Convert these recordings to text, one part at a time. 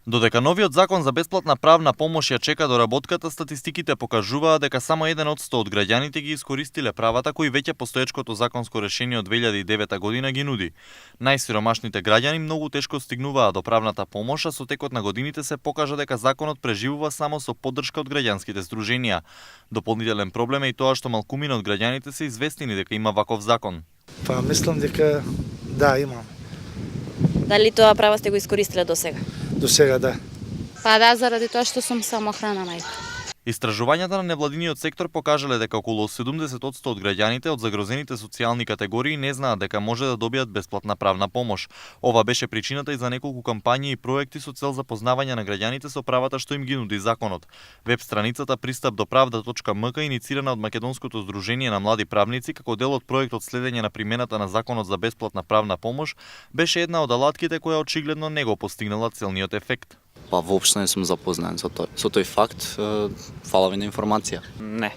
Додека новиот закон за бесплатна правна помош ја чека доработката, статистиките покажуваат дека само 1% од граѓаните ги искористиле правата кои веќе постоечкото законско решение од 2009 година ги нуди. Најсиромашните граѓани многу тешко стигнуваат до правната помош, а со текот на годините се покажа дека законот преживува само со поддршка од граѓанските здруженија. Дополнителен проблем е и тоа што малкумина од граѓаните се известени дека има ваков закон. Па мислам дека да, имам. Дали тоа право сте го искористиле до сега? До сега да. Па да, заради тоа што сум самохрана мајка. Истражувањата на невладиниот сектор покажале дека околу 70% од граѓаните од загрозените социјални категории не знаат дека може да добијат бесплатна правна помош. Ова беше причината и за неколку кампањи и проекти со цел запознавање на граѓаните со правата што им ги нуди законот. Веб страницата pристапдоправда.мк, иницирана од Македонското здружение на млади правници како дел од проектот следење на примената на законот за бесплатна правна помош, беше една од алатките која очигледно не го постигнала целниот ефект. Па воопшто не сум запознаен со тој факт. Фала ви на информација. Не.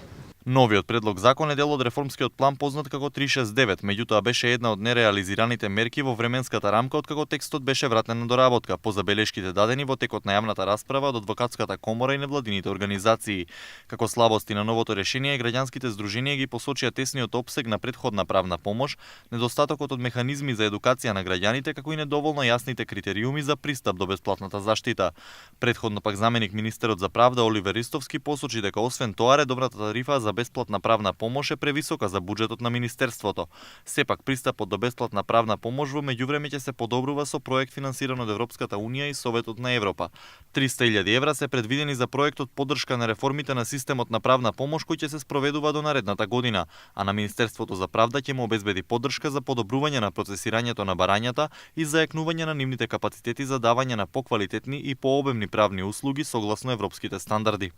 Новиот предлог закон е дел од реформскиот план познат како 369, меѓутоа беше една од нереализираните мерки во временската рамка откако текстот беше вратен на доработка, по забелешките дадени во текот на јавната расправа од Адвокатската комора и невладините организации. Како слабости на новото решение, граѓанските здруженија ги посочија тесниот опсег на претходна правна помош, недостатокот од механизми за едукација на граѓаните, како и недоволно јасните критериуми за пристап до бесплатната заштита. Претходно пак заменик министерот за правда Оливер Ристовски посочи дека освен тоа редовната тарифа за бесплатна правна помош е превисока за буџетот на министерството. Сепак пристапот до бесплатна правна помош во меѓувреме ќе се подобрува со проект финансиран од Европската унија и Советот на Европа. 300.000 евра се предвидени за проектот поддршка на реформите на системот на правна помош кој ќе се спроведува до наредната година, а на Министерството за правда ќе му обезбеди поддршка за подобрување на процесирањето на барањата и зајакнување на нивните капацитети за давање на поквалитетни и пообемни правни услуги согласно европските стандарди.